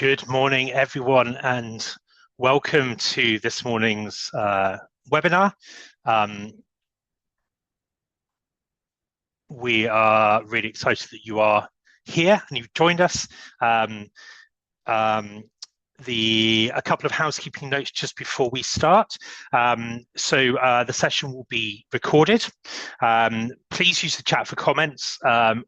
Good morning, everyone, and welcome to this morning's webinar. Um, we are really excited that you are here and you've joined us. A couple of housekeeping notes just before we start. The session will be recorded. Please use the chat for comments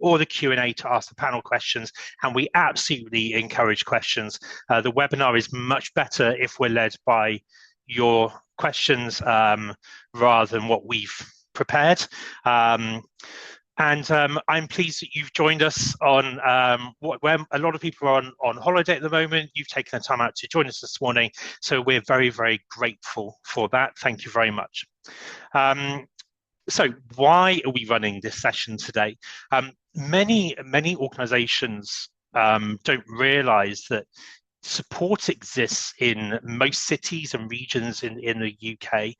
or the Q&A to ask the panel questions, and we absolutely encourage questions. The webinar is much better if we're led by your questions rather than what we've prepared. I'm pleased that you've joined us on when a lot of people are on holiday at the moment. You've taken the time out to join us this morning, so we're very, very grateful for that. Thank you very much. So why are we running this session today? Many organisations don't realise that support exists in most cities and regions in the UK.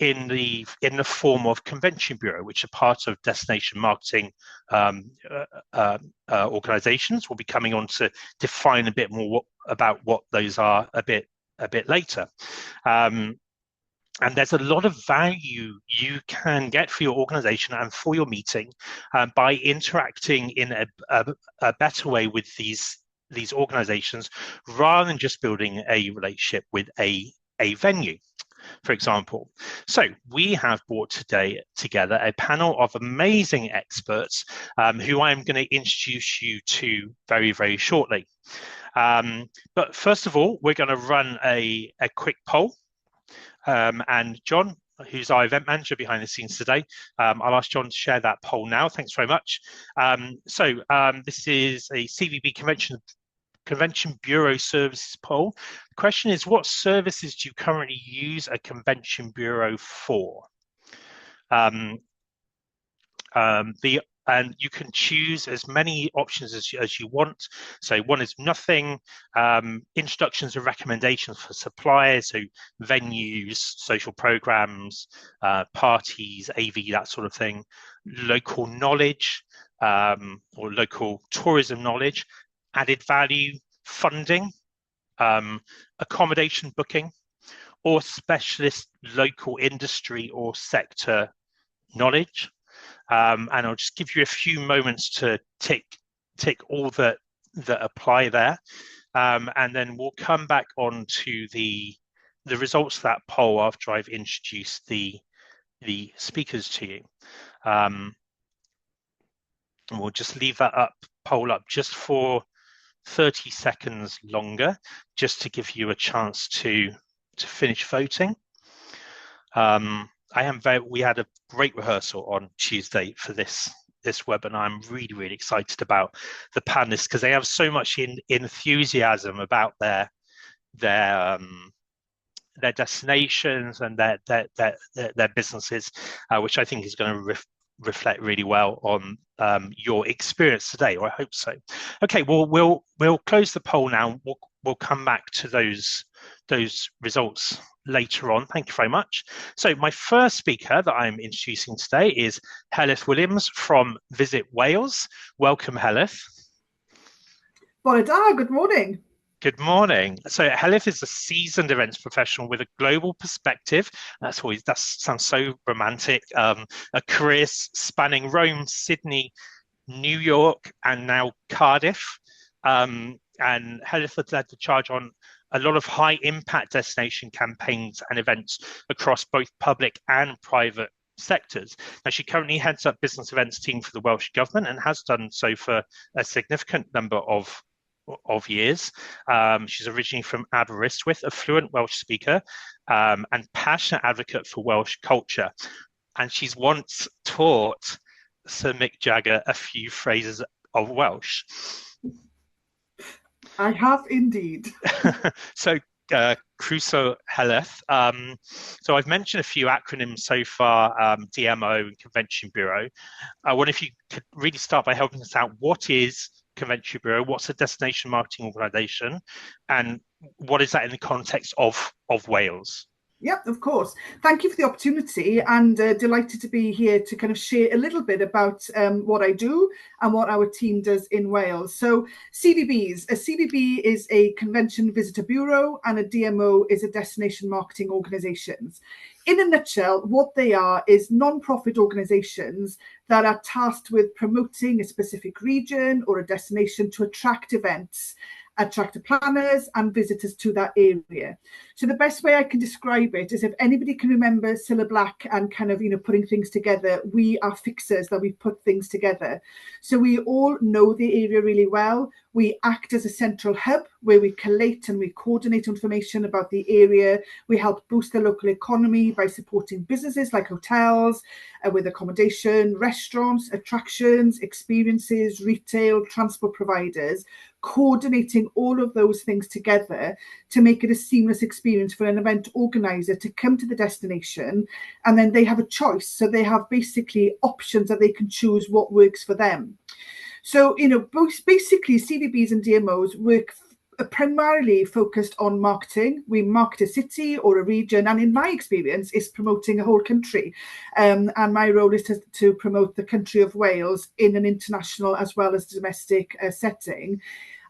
In the form of convention bureau, which are part of destination marketing organisations. We'll be coming on to define a bit more about what those are a bit later. And there's a lot of value you can get for your organisation and for your meeting by interacting in a better way with these organisations, rather than just building a relationship with a venue, for example. So we have brought together a panel of amazing experts who I'm going to introduce you to very, very shortly. But first of all, we're going to run a quick poll. And John, who's our event manager behind the scenes today, I'll ask John to share that poll now. Thanks very much. This is a CVB Convention Bureau Services poll. The question is, what services do you currently use a convention bureau for? And you can choose as many options as you want. So one is nothing, introductions and recommendations for suppliers, so venues, social programs, parties, AV, that sort of thing, local knowledge or local tourism knowledge, added value, funding, accommodation booking, or specialist local industry or sector knowledge. And I'll just give you a few moments to tick all that apply there. And then we'll come back on to the results of that poll after I've introduced the speakers to you. And we'll just leave that poll up just for 30 seconds longer, just to give you a chance to finish voting. We had a great rehearsal on Tuesday for this webinar. I'm really, really excited about the panelists because they have so much enthusiasm about their destinations and their businesses, which I think is going to reflect really well on your experience today, or I hope so. Okay, well, we'll close the poll now. We'll come back to those results later on. Thank you very much. So my first speaker that I'm introducing today is Helith Williams from Visit Wales. Welcome, Helith. Bore da, good morning. Good morning. So Helith is a seasoned events professional with a global perspective. That sounds so romantic. A career spanning Rome, Sydney, New York, and now Cardiff. And Helith has led the charge on a lot of high impact destination campaigns and events across both public and private sectors. Now, she currently heads up business events team for the Welsh Government and has done so for a significant number of years. She's originally from Aberystwyth, a fluent Welsh speaker and passionate advocate for Welsh culture. And she's once taught Sir Mick Jagger a few phrases of Welsh. I have indeed. So, Crusoe Helith. So I've mentioned a few acronyms so far, DMO and Convention Bureau. I wonder if you could really start by helping us out. What is Convention Bureau? What's a destination marketing organisation? And what is that in the context of Wales? Yeah, of course. Thank you for the opportunity, and delighted to be here to kind of share a little bit about what I do and what our team does in Wales. So CVBs, a CVB is a convention visitor bureau, and a DMO is a destination marketing organisations. In a nutshell, what they are is non-profit organisations that are tasked with promoting a specific region or a destination to attract events, attract planners and visitors to that area. So the best way I can describe it is, if anybody can remember Cilla Black and kind of, putting things together, we are fixers, that we put things together. So we all know the area really well. We act as a central hub where we collate and we coordinate information about the area. We help boost the local economy by supporting businesses like hotels, with accommodation, restaurants, attractions, experiences, retail, transport providers, coordinating all of those things together to make it a seamless experience for an event organizer to come to the destination, and then they have a choice. So they have basically options that they can choose what works for them. So, basically CVBs and DMOs work primarily focused on marketing. We market a city or a region, and in my experience is promoting a whole country, and my role is to promote the country of Wales in an international as well as domestic setting,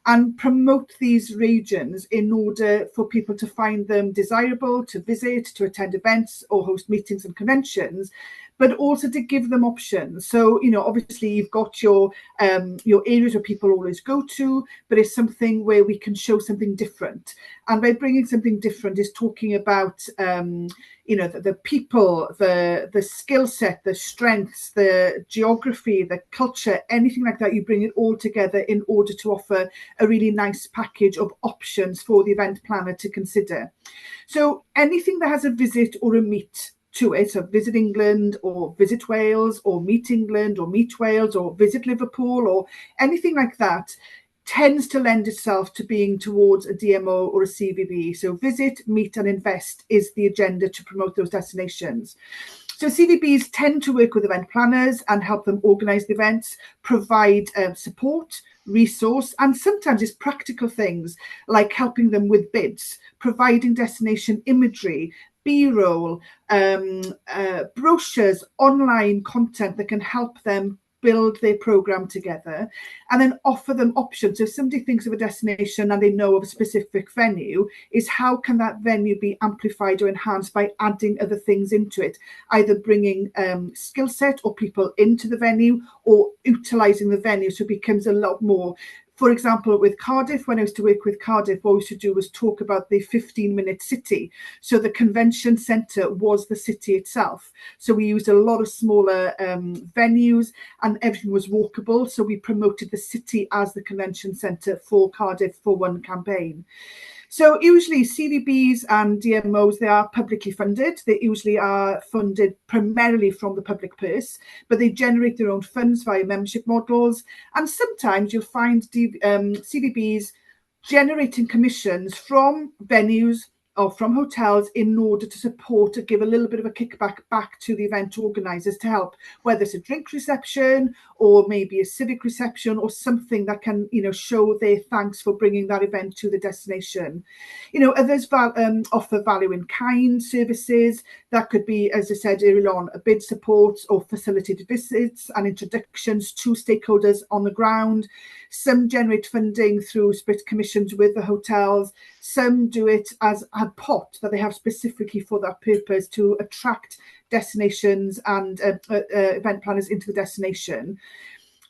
and promote these regions in order for people to find them desirable, to visit, to attend events or host meetings and conventions, but also to give them options. So, obviously you've got your areas where people always go to, but it's something where we can show something different. And by bringing something different is talking about, the people, the skill set, the strengths, the geography, the culture, anything like that. You bring it all together in order to offer a really nice package of options for the event planner to consider. So anything that has a visit or a meet to it, so Visit England or Visit Wales or Meet England or Meet Wales or Visit Liverpool or anything like that, tends to lend itself to being towards a DMO or a CVB. So visit, meet and invest is the agenda to promote those destinations. So CVBs tend to work with event planners and help them organise the events, provide support, resource, and sometimes it's practical things like helping them with bids, providing destination imagery, B-roll, brochures, online content that can help them build their program together, and then offer them options. So if somebody thinks of a destination and they know of a specific venue, is how can that venue be amplified or enhanced by adding other things into it, either bringing skill set or people into the venue, or utilising the venue so it becomes a lot more. For example, with Cardiff, when I used to work with Cardiff, what we used to do was talk about the 15-minute city. So the convention centre was the city itself. So we used a lot of smaller venues and everything was walkable. So we promoted the city as the convention centre for Cardiff for one campaign. So usually CVBs and DMOs, they are publicly funded. They usually are funded primarily from the public purse, but they generate their own funds via membership models. And sometimes you'll find CVBs generating commissions from venues or from hotels in order to support or give a little bit of a kickback back to the event organisers to help, whether it's a drink reception or maybe a civic reception or something that can, show their thanks for bringing that event to the destination. Others offer value in kind services. That could be, as I said earlier on, a bid support or facilitated visits and introductions to stakeholders on the ground. Some generate funding through split commissions with the hotels. Some do it as a pot that they have specifically for that purpose to attract destinations and event planners into the destination.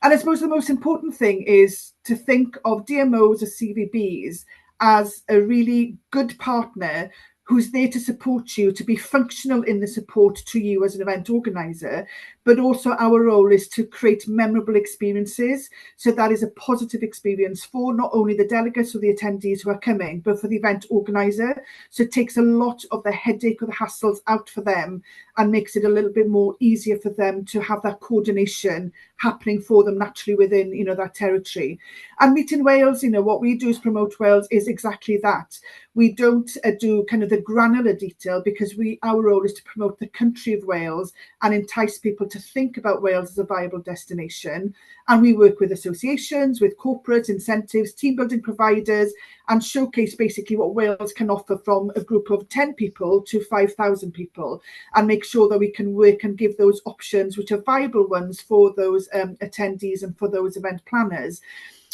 And I suppose the most important thing is to think of DMOs or CVBs as a really good partner who's there to support you, to be functional in the support to you as an event organizer. But also our role is to create memorable experiences. So that is a positive experience for not only the delegates or the attendees who are coming, but for the event organizer. So it takes a lot of the headache or the hassles out for them and makes it a little bit more easier for them to have that coordination happening for them naturally within, that territory. And Meet in Wales, what we do is promote Wales is exactly that. We don't do kind of the granular detail because our role is to promote the country of Wales and entice people to think about Wales as a viable destination. And we work with associations, with corporate incentives, team building providers, and showcase basically what Wales can offer from a group of 10 people to 5,000 people, and make sure that we can work and give those options which are viable ones for those attendees and for those event planners.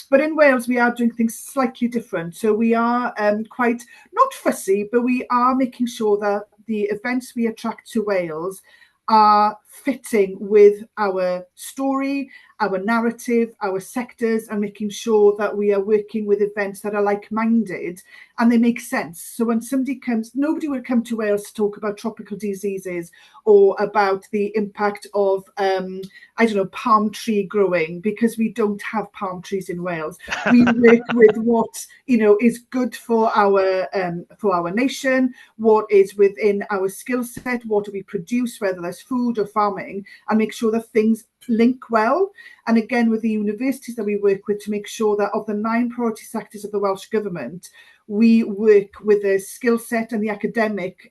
But in Wales, we are doing things slightly different. So we are quite, not fussy, but we are making sure that the events we attract to Wales are fitting with our story, our narrative, our sectors, and making sure that we are working with events that are like-minded and they make sense. So when somebody comes, nobody would come to Wales to talk about tropical diseases or about the impact of, I don't know, palm tree growing, because we don't have palm trees in Wales. We work with what, you know, is good for our nation, what is within our skill set, what do we produce, whether that's food or farming, and make sure that things link well. And again, with the universities that we work with, to make sure that of the 9 priority sectors of the Welsh Government, we work with the skill set and the academic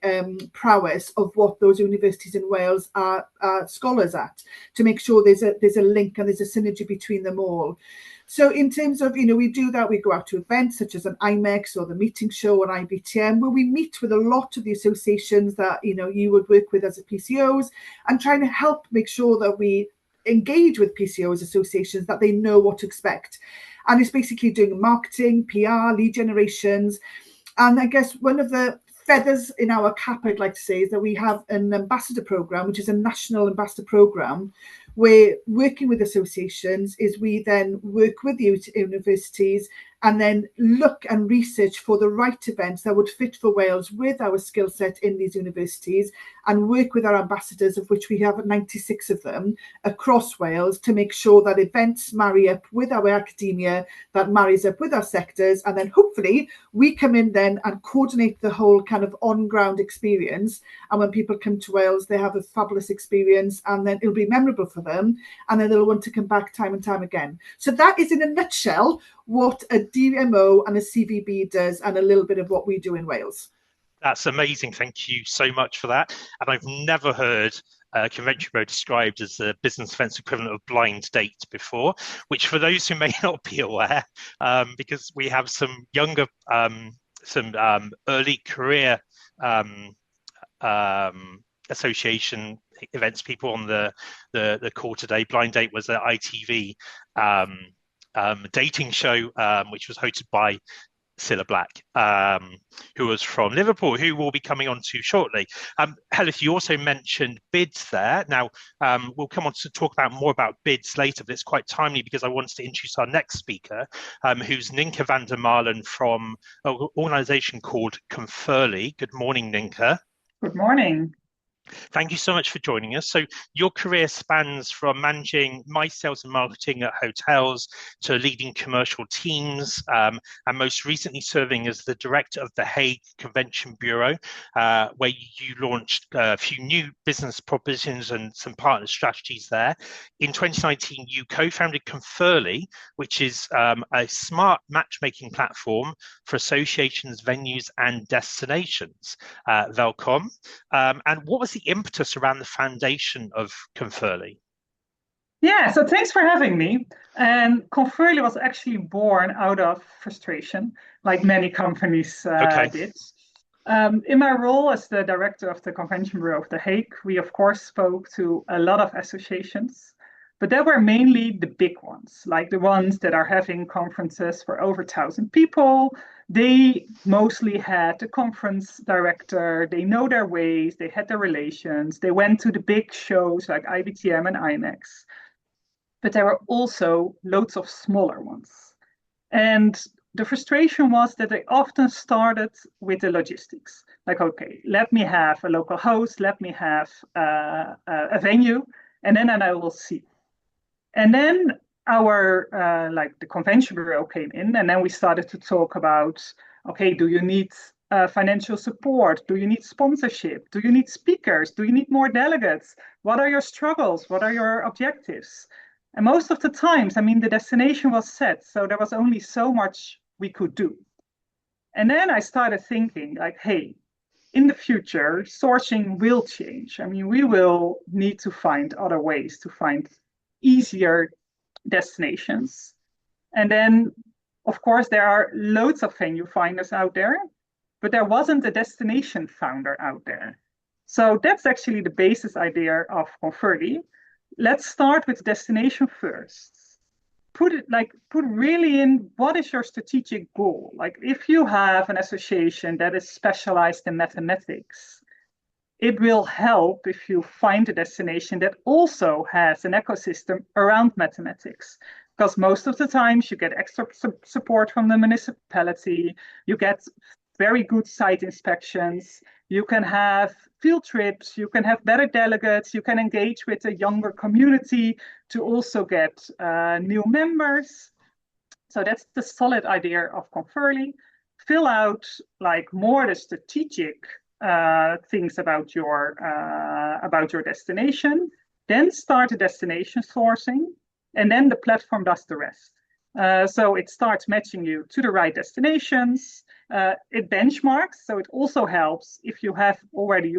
prowess of what those universities in Wales are scholars at, to make sure there's a link and there's a synergy between them all. So in terms of, you know, we do that, we go out to events such as an IMEX or the Meeting Show or IBTM, where we meet with a lot of the associations that, you know, you would work with as a PCOs, and trying to help make sure that we engage with PCOs associations, that they know what to expect. And it's basically doing marketing, PR, lead generations. And I guess one of the feathers in our cap, I'd like to say, is that we have an ambassador program, which is a national ambassador program, where working with associations is we then work with the universities and then look and research for the right events that would fit for Wales with our skill set in these universities, and work with our ambassadors, of which we have 96 of them across Wales, to make sure that events marry up with our academia, that marries up with our sectors, and then hopefully we come in then and coordinate the whole kind of on-ground experience. And when people come to Wales, they have a fabulous experience, and then it'll be memorable for them, and then they'll want to come back time and time again. So that is, in a nutshell, what a DMO and a CVB does, and a little bit of what we do in Wales. That's amazing. Thank you so much for that. And I've never heard Convention Bureau described as the business events equivalent of blind date before, which, for those who may not be aware, because we have some younger, early career association events people on the call today. Blind Date was an ITV dating show, which was hosted by Cilla Black, who was from Liverpool, who will be coming on to shortly. Helith, you also mentioned bids there. Now, we'll come on to talk more about bids later, but it's quite timely because I wanted to introduce our next speaker, who's Ninka van der Marlen from an organisation called Conferly. Good morning, Ninka. Good morning. Thank you so much for joining us. So your career spans from managing sales and marketing at hotels to leading commercial teams, and most recently serving as the director of the Hague Convention Bureau, where you launched a few new business propositions and some partner strategies there. In 2019, you co-founded Conferly, which is a smart matchmaking platform for associations, venues, and destinations. Welcome. And what was the impetus around the foundation of Conferly? Yeah, so thanks for having me. And Conferly was actually born out of frustration, like many companies did. In my role as the director of the Convention Bureau of The Hague, we of course spoke to a lot of associations, but they were mainly the big ones, like the ones that are having conferences for over 1,000 people. They mostly had the conference director, they know their ways, they had their relations, they went to the big shows like IBTM and IMEX. But there were also loads of smaller ones. And the frustration was that they often started with the logistics. Like, okay, let me have a local host, let me have a venue, and then I will see. And then our the Convention Bureau came in, and then we started to talk about, okay, do you need financial support? Do you need sponsorship? Do you need speakers? Do you need more delegates? What are your struggles? What are your objectives? And most of the times, I mean, the destination was set, so there was only so much we could do. And then I started thinking, like, hey, in the future, sourcing will change. I mean, we will need to find other ways to find easier destinations. And then, of course, there are loads of venue finders out there, but there wasn't a destination founder out there. So that's actually the basis idea of Converly. Let's start with destination first. Put really in what is your strategic goal? Like if you have an association that is specialized in mathematics, it will help if you find a destination that also has an ecosystem around mathematics. Because most of the times you get extra support from the municipality, you get very good site inspections, you can have field trips, you can have better delegates, you can engage with a younger community to also get new members. So that's the solid idea of Converly. Fill out like more the strategic things about your destination, then start a destination sourcing, and then the platform does the rest. So it starts matching you to the right destinations. It benchmarks, so it also helps if you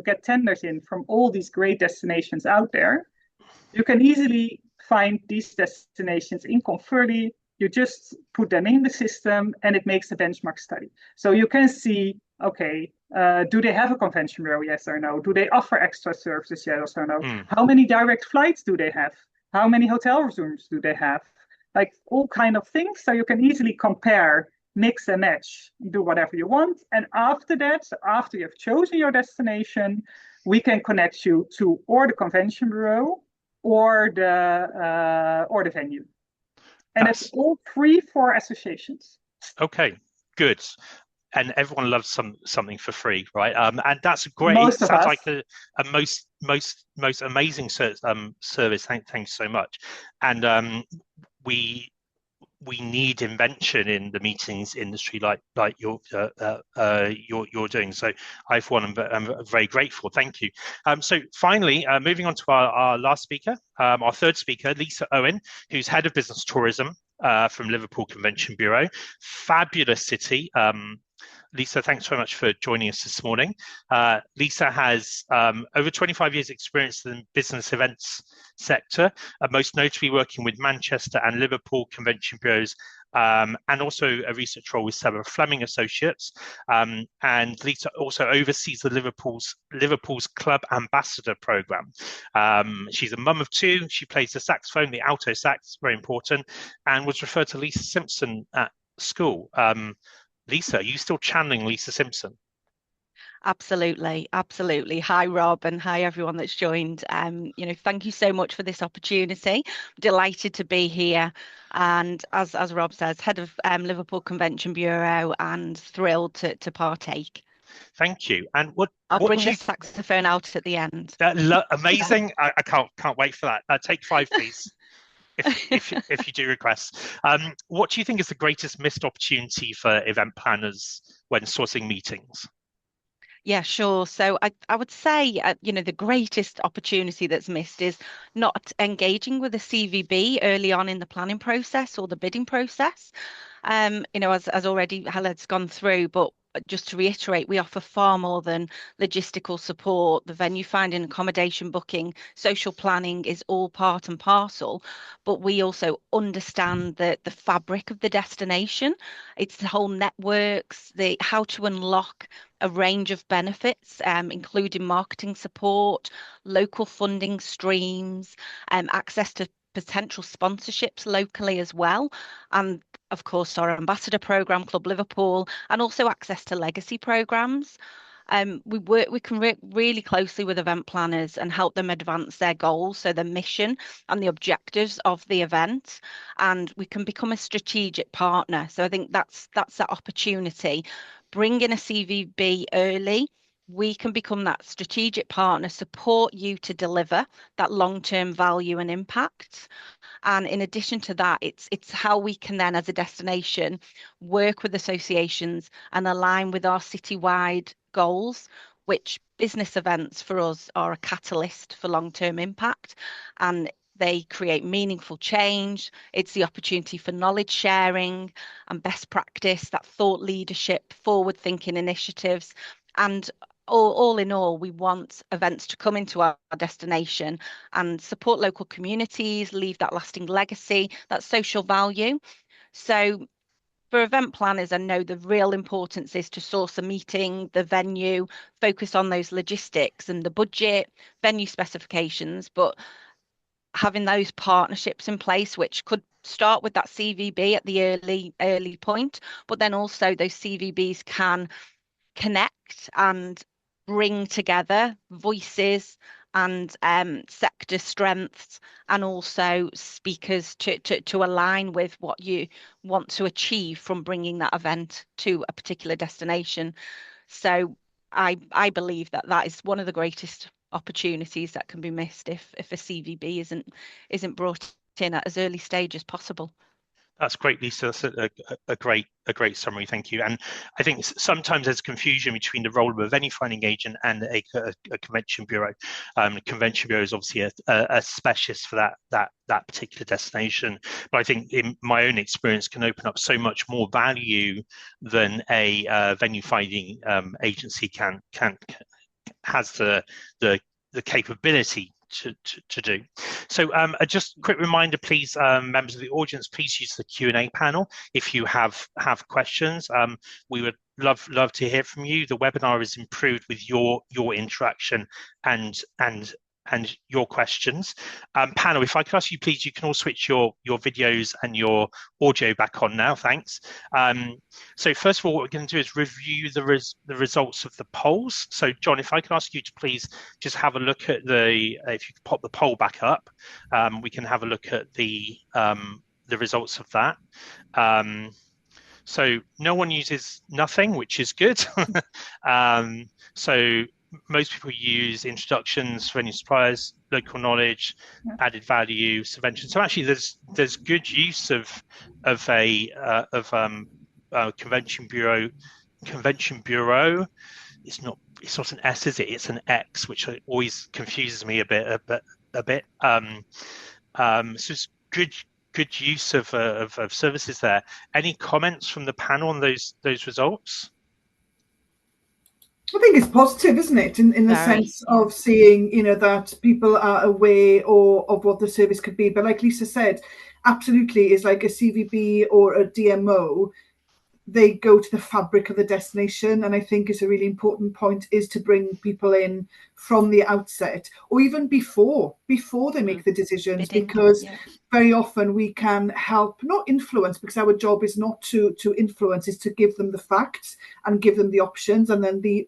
get tenders in from all these great destinations out there. You can easily find these destinations in Converly. You just put them in the system and it makes a benchmark study. So you can see, okay, do they have a convention bureau? Yes or no? Do they offer extra services? Yes or no? How many direct flights do they have? How many hotel rooms do they have? Like all kind of things. So you can easily compare, mix and match, do whatever you want. And after that, after you've chosen your destination, we can connect you to or the convention bureau or the venue. And it's all free for associations. Okay, good. And everyone loves something for free, right? And that's a great. Most it sounds like a most amazing service. Thanks so much. And we need invention in the meetings industry like you're doing. So I'm very grateful. Thank you. So finally, moving on to our last speaker, our third speaker, Lisa Owen, who's head of business tourism from Liverpool Convention Bureau. Fabulous city. Lisa, thanks very much for joining us this morning. Lisa has over 25 years experience in the business events sector, most notably working with Manchester and Liverpool Convention Bureaus, and also a research role with Sarah Fleming Associates. And Lisa also oversees the Liverpool's Club Ambassador Programme. She's a mum of two. She plays the saxophone, the alto sax, very important, and was referred to Lisa Simpson at school. Lisa, are you still channeling Lisa Simpson? Absolutely. Hi, Rob, and hi, everyone that's joined. Thank you so much for this opportunity. Delighted to be here. And as Rob says, head of Liverpool Convention Bureau, and thrilled to partake. Thank you. And I'll bring the saxophone out at the end. Amazing. I can't wait for that. Take 5, please. If you do request. What do you think is the greatest missed opportunity for event planners when sourcing meetings? Yeah, sure. So I would say, the greatest opportunity that's missed is not engaging with a CVB early on in the planning process or the bidding process. As already Helen's gone through, but just to reiterate, we offer far more than logistical support. The venue finding, accommodation booking, social planning is all part and parcel, but we also understand the fabric of the destination. It's the whole networks, how to unlock a range of benefits, including marketing support, local funding streams, access to potential sponsorships locally as well, and of course our ambassador program, Club Liverpool, and also access to legacy programs. We can work really closely with event planners and help them advance their goals, so the mission and the objectives of the event, and we can become a strategic partner. So I think that's that opportunity. Bring in a CVB early. We can become that strategic partner, support you to deliver that long-term value and impact. And in addition to that, it's how we can then, as a destination, work with associations and align with our citywide goals, which business events for us are a catalyst for long-term impact. And they create meaningful change. It's the opportunity for knowledge sharing and best practice, that thought leadership, forward-thinking initiatives, and all in all, we want events to come into our destination and support local communities, leave that lasting legacy, that social value. So for event planners, I know the real importance is to source a meeting, the venue, focus on those logistics and the budget, venue specifications, but having those partnerships in place, which could start with that CVB at the early point, but then also those CVBs can connect and bring together voices and sector strengths, and also speakers to align with what you want to achieve from bringing that event to a particular destination. So I believe that is one of the greatest opportunities that can be missed if a CVB isn't brought in at as early stage as possible. That's great, Lisa. That's a great summary. Thank you. And I think sometimes there's confusion between the role of a venue finding agent and a convention bureau. Convention bureau is obviously a specialist for that particular destination, but I think in my own experience can open up so much more value than a venue finding agency has the capability to do. So just a quick reminder, please, members of the audience, please use the Q&A panel if you have questions. We would love to hear from you. The webinar is improved with your interaction and your questions. Panel, if I could ask you, please, you can all switch your videos and your audio back on now. Thanks. So first of all, what we're going to do is review the results of the polls. So John, if I can ask you to please just have a look at if you could pop the poll back up, we can have a look at the results of that. So no one uses nothing, which is good. So most people use introductions, venue suppliers, local knowledge, added value, subvention. So actually, there's good use of convention bureau. Convention bureau. It's not an S, is it? It's an X, which always confuses me a bit. So it's good use of services there. Any comments from the panel on those results? I think it's positive, isn't it, in the sense of seeing, that people are aware of what the service could be. But like Lisa said, absolutely, is like a CVB or a DMO. They go to the fabric of the destination, and I think it's a really important point is to bring people in from the outset, or even before they make the decisions, because very often we can help, not influence, because our job is not to influence, is to give them the facts and give them the options, and then be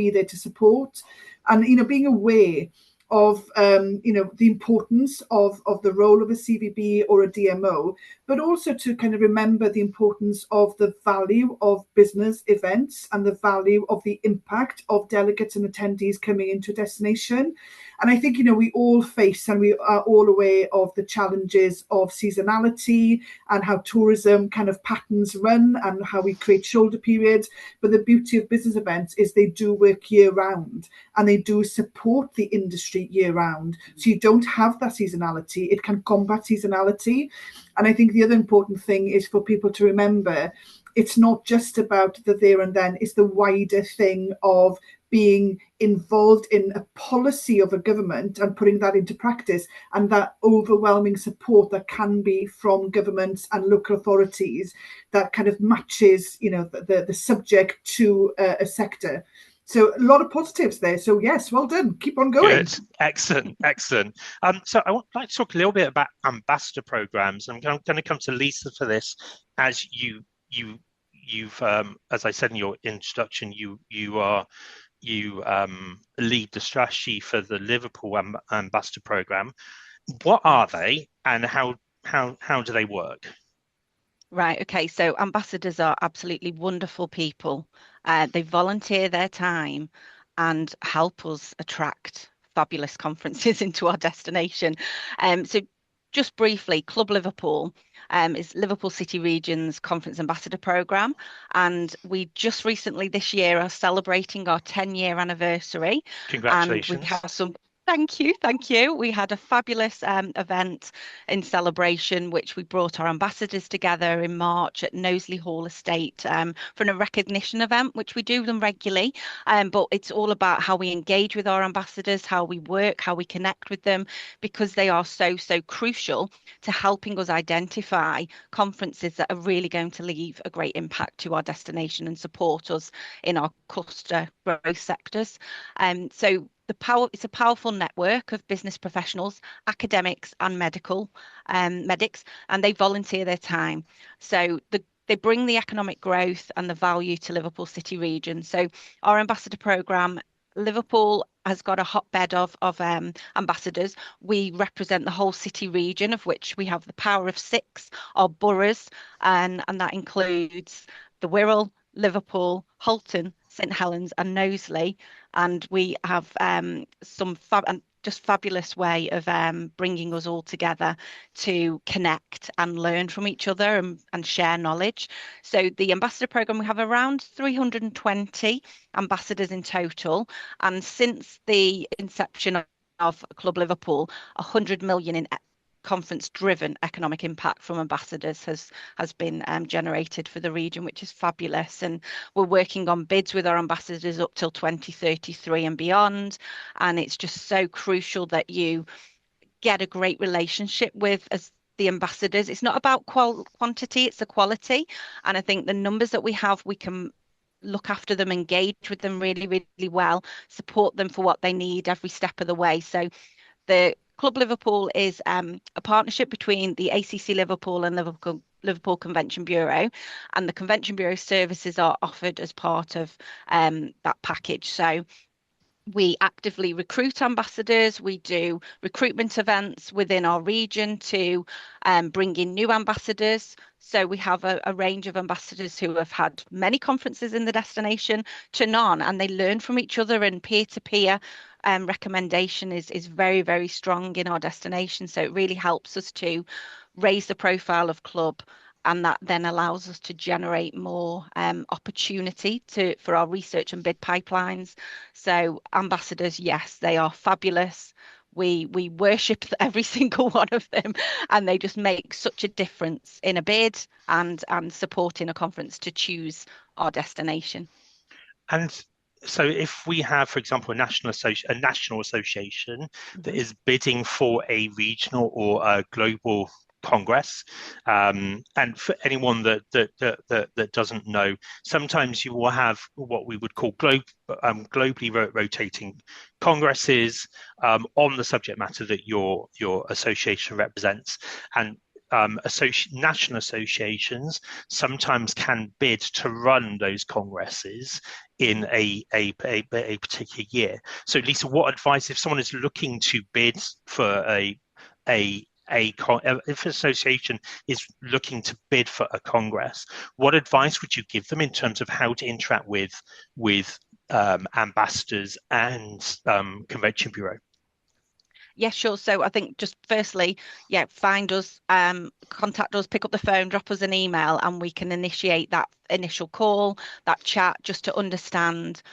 there to support, and being aware of the importance of the role of a CVB or a DMO, but also to kind of remember the importance of the value of business events and the value of the impact of delegates and attendees coming into a destination. And I think, we all face, and we are all aware of the challenges of seasonality and how tourism kind of patterns run and how we create shoulder periods. But the beauty of business events is they do work year round, and they do support the industry year round. So you don't have that seasonality. It can combat seasonality. And I think the other important thing is for people to remember, it's not just about the there and then, it's the wider thing of being involved in a policy of a government and putting that into practice, and that overwhelming support that can be from governments and local authorities that kind of matches, the subject to a sector. So a lot of positives there. So yes, well done. Keep on going. Good. Excellent. So I would like to talk a little bit about ambassador programs. I'm going to come to Lisa for this, as you've as I said in your introduction, you lead the strategy for the Liverpool ambassador program. What are they, and how do they work? Right. Okay. So ambassadors are absolutely wonderful people. They volunteer their time and help us attract fabulous conferences into our destination. So just briefly, Club Liverpool is Liverpool City Region's Conference Ambassador Programme, and we just recently this year are celebrating our 10-year anniversary. Congratulations. And we have some Thank you, thank you. We had a fabulous event in celebration, which we brought our ambassadors together in March at Knowsley Hall Estate for a recognition event, which we do them regularly. But it's all about how we engage with our ambassadors, how we work, how we connect with them, because they are so, so crucial to helping us identify conferences that are really going to leave a great impact to our destination and support us in our cluster growth sectors. So it's a powerful network of business professionals, academics and medics, and they volunteer their time. So they bring the economic growth and the value to Liverpool City region. So our ambassador programme, Liverpool has got a hotbed of ambassadors. We represent the whole city region, of which we have the power of 6, our boroughs, and that includes the Wirral, Liverpool, Halton, St Helens and Knowsley. And we have some fabulous way of bringing us all together to connect and learn from each other and share knowledge. So the ambassador program, we have around 320 ambassadors in total. And since the inception of Club Liverpool, 100 million in conference-driven economic impact from ambassadors has been generated for the region, which is fabulous. And we're working on bids with our ambassadors up till 2033 and beyond. And it's just so crucial that you get a great relationship with as the ambassadors. It's not about quantity, it's the quality. And I think the numbers that we have, we can look after them, engage with them really, really well, support them for what they need every step of the way. So the Club Liverpool is a partnership between the ACC Liverpool and Liverpool Convention Bureau, and the Convention Bureau services are offered as part of that package. So we actively recruit ambassadors. We do recruitment events within our region to bring in new ambassadors. So we have a range of ambassadors who have had many conferences in the destination to none, and they learn from each other, and peer-to-peer recommendation is very, very strong in our destination. So it really helps us to raise the profile of club, and that then allows us to generate more opportunity for our research and bid pipelines. So ambassadors, yes, they are fabulous. We worship every single one of them, and they just make such a difference in a bid and supporting a conference to choose our destination. And so if we have, for example, a national association that is bidding for a regional or a global Congress, and for anyone that doesn't know, sometimes you will have what we would call globally rotating congresses on the subject matter that your association represents, and national associations sometimes can bid to run those congresses in a particular year. So Lisa, what advice, if someone is looking to bid for if an association is looking to bid for a congress, what advice would you give them in terms of how to interact with ambassadors and convention bureau? Yeah, sure. So I think just firstly, find us, contact us, pick up the phone, drop us an email, and we can initiate that initial call, that chat, just to understand.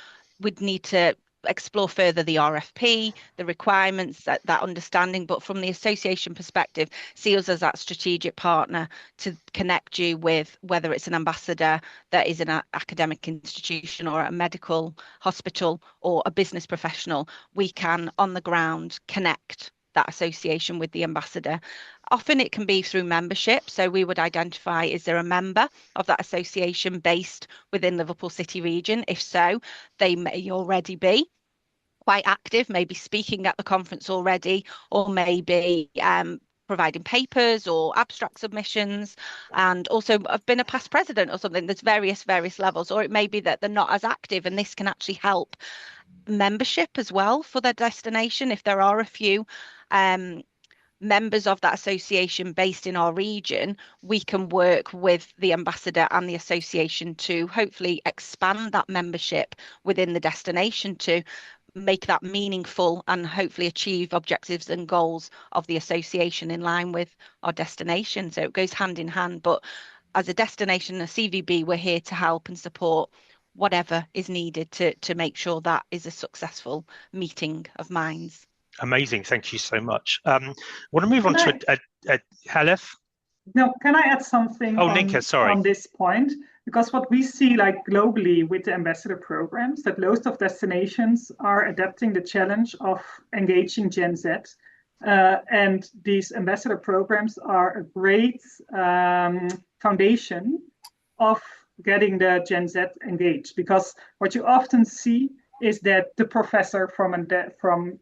We'd need to explore further the RFP, the requirements, that understanding. But from the association perspective, see us as that strategic partner to connect you with, whether it's an ambassador that is an academic institution or a medical hospital or a business professional. We can, on the ground, connect that association with the ambassador. Often it can be through membership. So we would identify, is there a member of that association based within Liverpool City region? If so, they may already be quite active, maybe speaking at the conference already, or maybe providing papers or abstract submissions, and also have been a past president or something. There's various levels, or it may be that they're not as active, and this can actually help membership as well for their destination. If there are a few members of that association based in our region, we can work with the ambassador and the association to hopefully expand that membership within the destination to make that meaningful and hopefully achieve objectives and goals of the association in line with our destination. So it goes hand in hand. But as a destination, a CVB, we're here to help and support whatever is needed to make sure that is a successful meeting of minds. Amazing. Thank you so much. I want to move on to Haleth. No, can I add something on this point? Because what we see like globally with the ambassador programs, that most of destinations are adapting the challenge of engaging Gen Z. And these ambassador programs are a great foundation of getting the Gen Z engaged. Because what you often see is that the professor from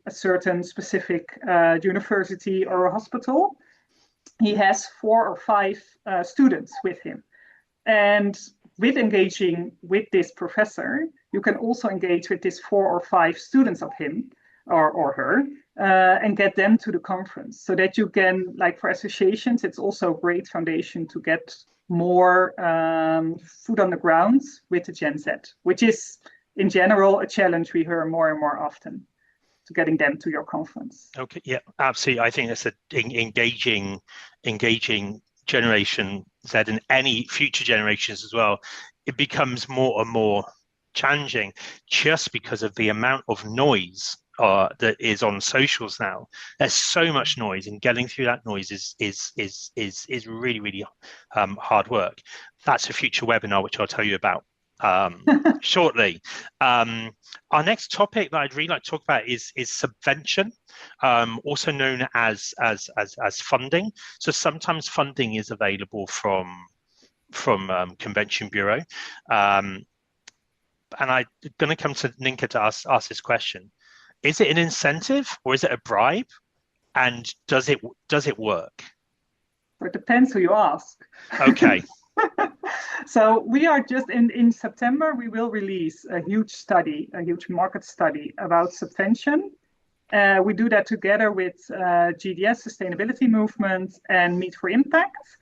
a certain specific university or a hospital, he has 4 or 5 students with him. And with engaging with this professor, you can also engage with these 4 or 5 students of him or her and get them to the conference so that you can, like for associations, it's also a great foundation to get more foot on the ground with the Gen Z, which is in general a challenge we hear more and more often, to getting them to your conference. Okay, yeah, absolutely. I think it's engaging Generation Z and any future generations as well. It becomes more and more challenging just because of the amount of noise that is on socials now. There's so much noise, and getting through that noise is really, really hard work. That's a future webinar which I'll tell you about shortly. Our next topic that I'd really like to talk about is subvention, also known as funding. So sometimes funding is available from Convention Bureau, and I'm going to come to Ninka to ask this question: is it an incentive or is it a bribe, and does it work? It depends who you ask. Okay. So we are just in September, we will release a huge market study about subvention. We do that together with GDS, Sustainability Movement, and Meet for Impact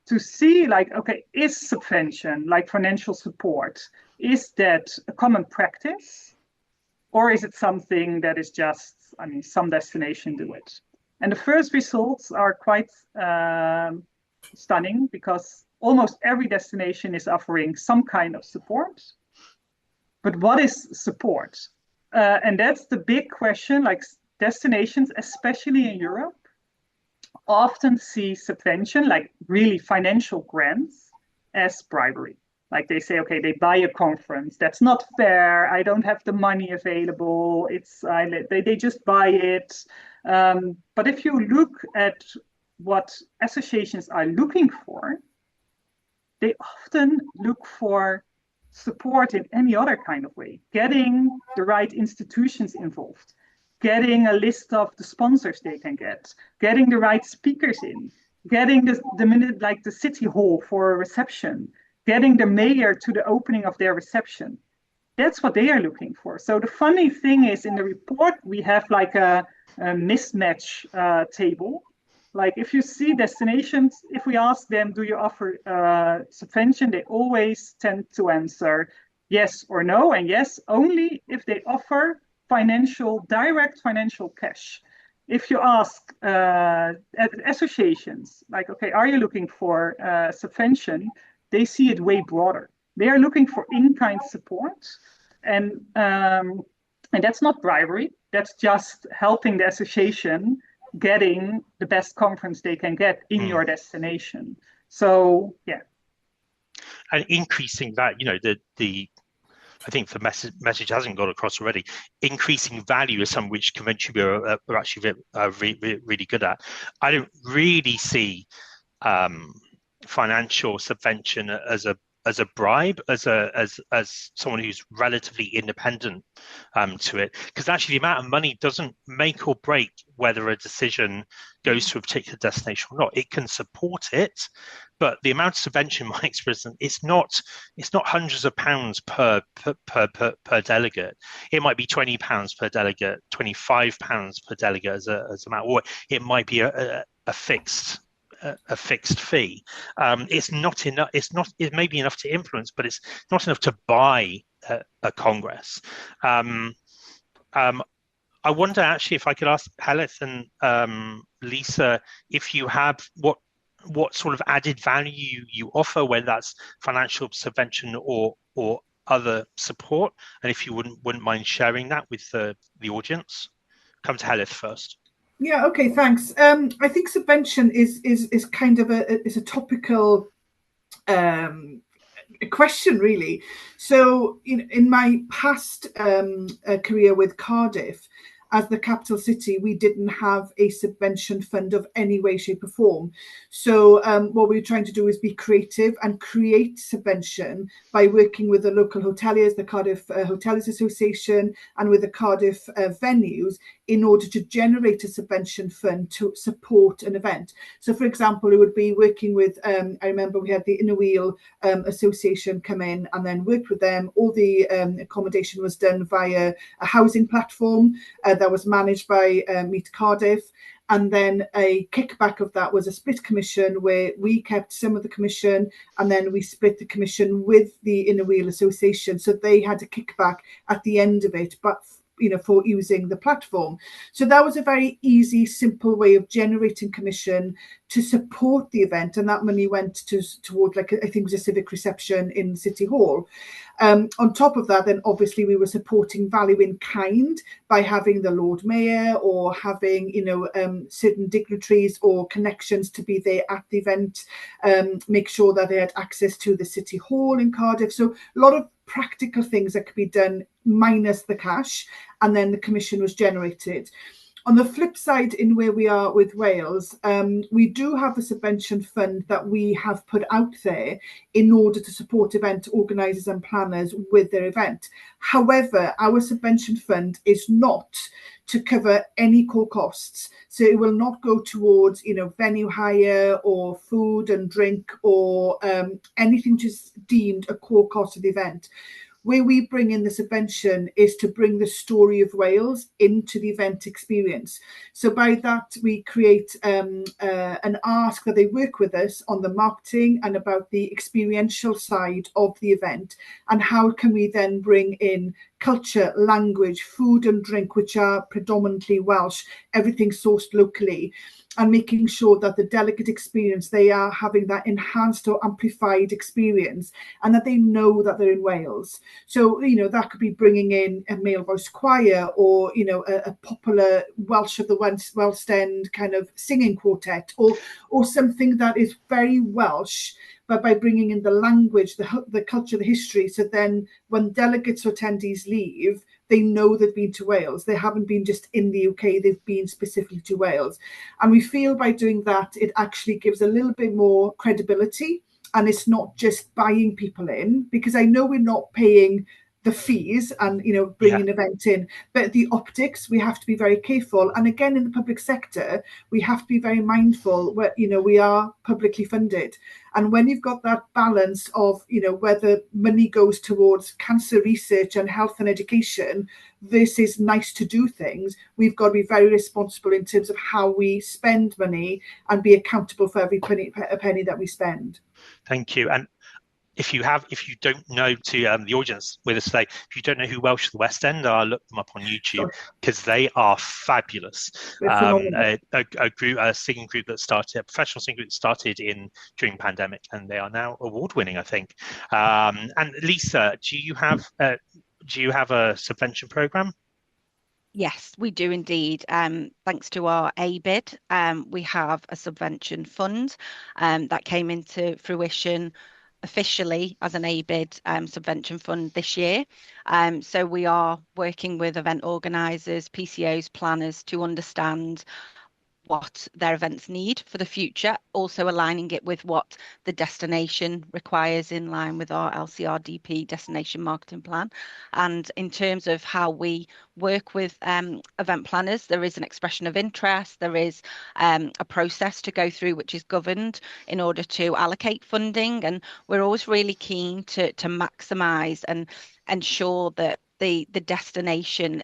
to see like, okay, is subvention, like financial support, is that a common practice? Or is it something that is just, I mean, some destination do it? And the first results are quite stunning because almost every destination is offering some kind of support. But what is support? And that's the big question. Like destinations, especially in Europe, often see subvention, like really financial grants, as bribery. Like they say, okay, they buy a conference. That's not fair. I don't have the money available. They just buy it. But if you look at what associations are looking for, they often look for support in any other kind of way, getting the right institutions involved, getting a list of the sponsors they can get, getting the right speakers in, getting the city hall for a reception, getting the mayor to the opening of their reception. That's what they are looking for. So the funny thing is in the report, we have like a mismatch table. Like if you see destinations, if we ask them, do you offer subvention? They always tend to answer yes or no. And yes, only if they offer direct financial cash. If you ask associations, like, okay, are you looking for subvention? They see it way broader. They are looking for in-kind support. And that's not bribery. That's just helping the association getting the best conference they can get in your destination. So yeah, and increasing that, I think the message hasn't got across already. Increasing value is something which Convention Bureau are actually really good at. I don't really see financial subvention as a bribe, as someone who's relatively independent to it, because actually the amount of money doesn't make or break whether a decision goes to a particular destination or not. It can support it, but the amount of subvention, in my experience, it's not hundreds of pounds per delegate. It might be £20 per delegate, £25 per delegate as amount, or it might be a fixed fee. It's not enough. It may be enough to influence, but it's not enough to buy a congress. I wonder actually if I could ask Haleth and Lisa if you have what sort of added value you offer, whether that's financial subvention or other support, and if you wouldn't mind sharing that with the audience. come to Helith first. Yeah, okay, thanks. I think subvention is kind of a topical question, really. So in my past career with Cardiff, as the capital city, we didn't have a subvention fund of any way, shape or form. So what we were trying to do is be creative and create subvention by working with the local hoteliers, the Cardiff Hoteliers Association, and with the Cardiff venues in order to generate a subvention fund to support an event. So, for example, it would be working with, I remember we had the Inner Wheel Association come in and then worked with them. All the accommodation was done via a housing platform that was managed by Meet Cardiff. And then a kickback of that was a split commission where we kept some of the commission and then we split the commission with the Inner Wheel Association. So they had a kickback at the end of it, but for using the platform. So that was a very easy, simple way of generating commission to support the event. And that money went toward, like, I think it was a civic reception in City Hall. On top of that, then obviously we were supporting value in kind by having the Lord Mayor or having, certain dignitaries or connections to be there at the event, make sure that they had access to the City Hall in Cardiff. So a lot of practical things that could be done minus the cash, and then the commission was generated. On the flip side, in where we are with Wales, we do have a subvention fund that we have put out there in order to support event organisers and planners with their event. However, our subvention fund is not to cover any core costs. So it will not go towards, venue hire or food and drink or anything just deemed a core cost of the event. Where we bring in the subvention is to bring the story of Wales into the event experience. So by that, we create an ask that they work with us on the marketing and about the experiential side of the event, and how can we then bring in culture, language, food and drink, which are predominantly Welsh, everything sourced locally, and making sure that the delegate experience, they are having that enhanced or amplified experience, and that they know that they're in Wales. So, that could be bringing in a male voice choir or, a popular Welsh of the West End kind of singing quartet, or something that is very Welsh, but by bringing in the language, the culture, the history. So then when delegates or attendees leave, they know they've been to Wales. They haven't been just in the UK, they've been specifically to Wales. And we feel by doing that, it actually gives a little bit more credibility, and it's not just buying people in, because I know we're not paying the fees and bringing an event in, but the optics, we have to be very careful. And again, in the public sector, we have to be very mindful where we are publicly funded, and when you've got that balance of whether money goes towards cancer research and health and education versus nice to do things, we've got to be very responsible in terms of how we spend money and be accountable for every penny that we spend. Thank you. And if you don't know, to the audience with us today, if you don't know who Welsh of the West End are, look them up on YouTube, because they are fabulous. A singing group that started, a professional singing group that started during pandemic, and they are now award-winning, I think. And Lisa, do you have a subvention program? Yes, we do indeed. Thanks to our ABID, we have a subvention fund that came into fruition officially as an ABID subvention fund this year. So we are working with event organisers, PCOs, planners to understand what their events need for the future, also aligning it with what the destination requires in line with our LCRDP destination marketing plan. And in terms of how we work with event planners, there is an expression of interest, there is a process to go through which is governed in order to allocate funding, and we're always really keen to maximise and ensure that the destination,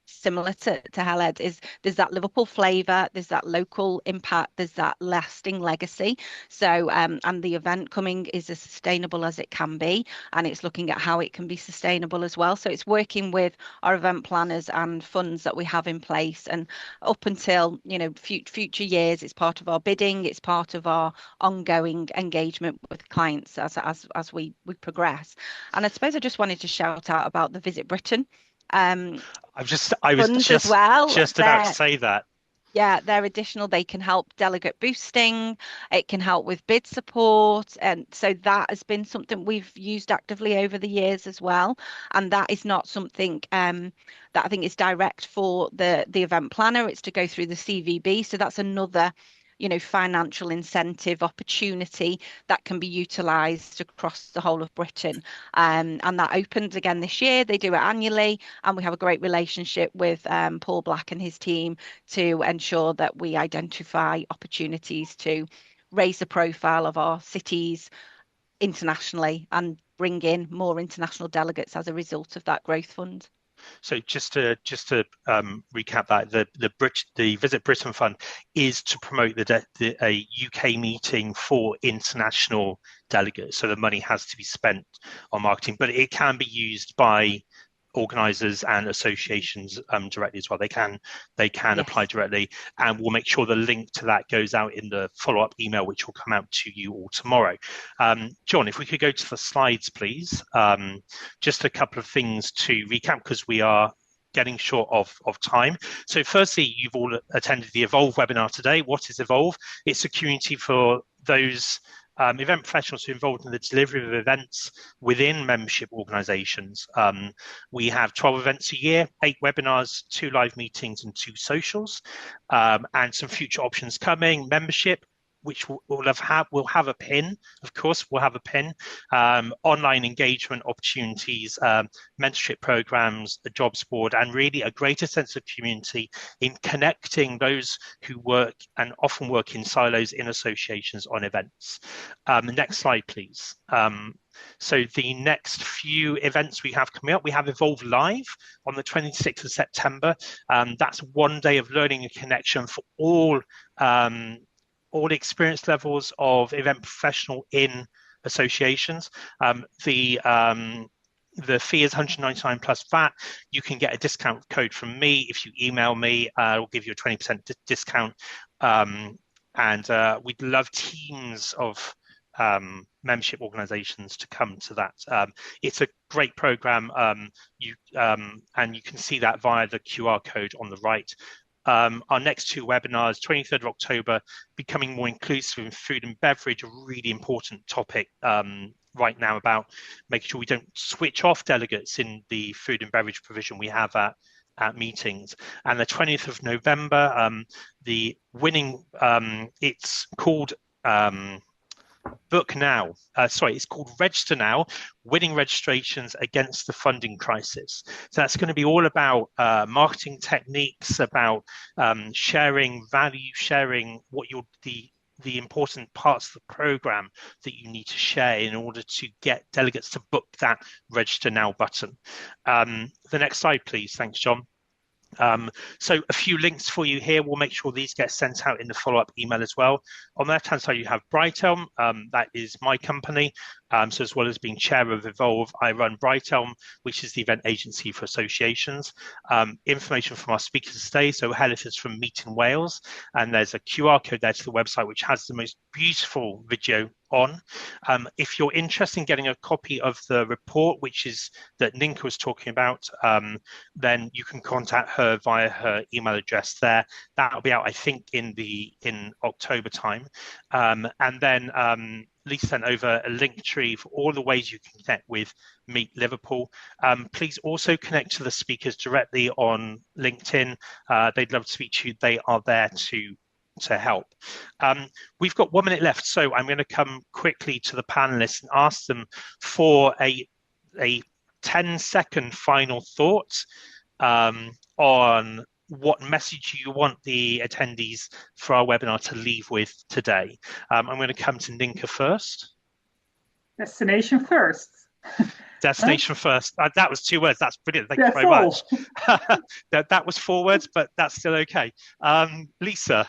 similar to Heledd, there's that Liverpool flavour, there's that local impact, there's that lasting legacy. So and the event coming is as sustainable as it can be, and it's looking at how it can be sustainable as well. So it's working with our event planners and funds that we have in place, and up until future years, it's part of our bidding, it's part of our ongoing engagement with clients as we progress. And I suppose I just wanted to shout out about the Visit Britain I was funds as well. just about to say that. Yeah, they're additional. They can help delegate boosting. It can help with bid support. And so that has been something we've used actively over the years as well. And that is not something that I think is direct for the event planner. It's to go through the CVB. So that's another, financial incentive opportunity that can be utilised across the whole of Britain. And that opens again this year. They do it annually. And we have a great relationship with Paul Black and his team to ensure that we identify opportunities to raise the profile of our cities internationally and bring in more international delegates as a result of that growth fund. So just to recap that, the Visit Britain Fund is to promote a UK meeting for international delegates. So the money has to be spent on marketing, but it can be used by organisers and associations directly as well. They can yes. apply directly, and we'll make sure the link to that goes out in the follow-up email, which will come out to you all tomorrow. John, if we could go to the slides, please. Just a couple of things to recap, because we are getting short of time. So firstly, you've all attended the Evolve webinar today. What is Evolve? It's a community for those event professionals who are involved in the delivery of events within membership organisations. We have 12 events a year, 8 webinars, 2 live meetings and 2 socials, and some future options coming. Membership, which will have a pin, of course, we'll have a pin, online engagement opportunities, mentorship programs, a jobs board, and really a greater sense of community in connecting those who work and often work in silos in associations on events. Next slide, please. So the next few events we have coming up, we have Evolve Live on the 26th of September. That's one day of learning and connection for all experience levels of event professional in associations. The fee is £199 plus VAT. You can get a discount code from me if you email me. I'll give you a 20% discount. And we'd love teams of membership organizations to come to that. It's a great program, and you can see that via the QR code on the right. Our next 2 webinars, 23rd of October, becoming more inclusive in food and beverage, a really important topic right now about making sure we don't switch off delegates in the food and beverage provision we have at meetings. And the 20th of November, the winning, it's called Book Now. It's called Register Now, Winning Registrations Against the Funding Crisis. So that's going to be all about marketing techniques, about sharing value, sharing what the important parts of the program that you need to share in order to get delegates to book that Register Now button. The next slide, please. Thanks, John. So a few links for you here. We'll make sure these get sent out in the follow-up email as well. On the left-hand side, you have Brighthelm. That is my company. So as well as being chair of Evolve, I run Brighthelm, which is the event agency for associations. Information from our speakers today. So Helith is from Meet in Wales, and there's a QR code there to the website, which has the most beautiful video on. If you're interested in getting a copy of the report, which is that Ninka was talking about, then you can contact her via her email address there. That'll be out, I think, in October time. And then Lisa sent over a link tree for all the ways you can connect with Meet Liverpool. Please also connect to the speakers directly on LinkedIn. They'd love to speak to you. They are there to help. We've got 1 minute left, so I'm going to come quickly to the panelists and ask them for a 10-second final thought on what message you want the attendees for our webinar to leave with today. I'm going to come to Ninka first. Destination first. Destination first. That was 2 words. That's brilliant. Thank you very much. That was 4 words, but that's still okay. Lisa.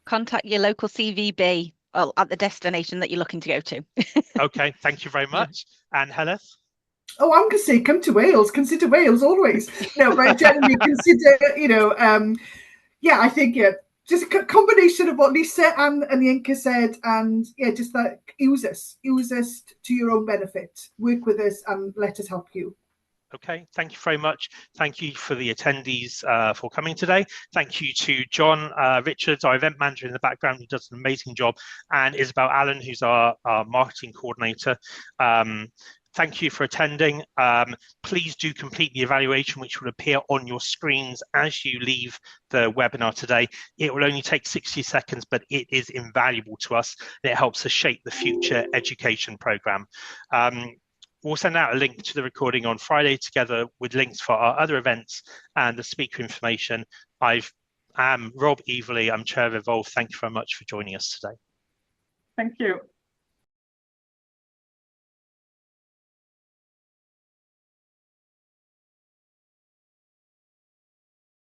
Contact your local CVB at the destination that you're looking to go to. Okay, thank you very much. And Helith? Oh, I'm going to say come to Wales. Consider Wales always. No, but generally consider, I think just a combination of what Lisa and Ninka said, and just that use us to your own benefit. Work with us and let us help you. Okay, thank you very much. Thank you for the attendees for coming today. Thank you to John Richards, our event manager in the background, who does an amazing job, and Isabel Allen, who's our marketing coordinator. Thank you for attending. Please do complete the evaluation, which will appear on your screens as you leave the webinar today. It will only take 60 seconds, but it is invaluable to us. It helps us shape the future education programme. We'll send out a link to the recording on Friday, together with links for our other events and the speaker information. I'm Rob Everley, I'm Chair of Evolve. Thank you very much for joining us today. Thank you.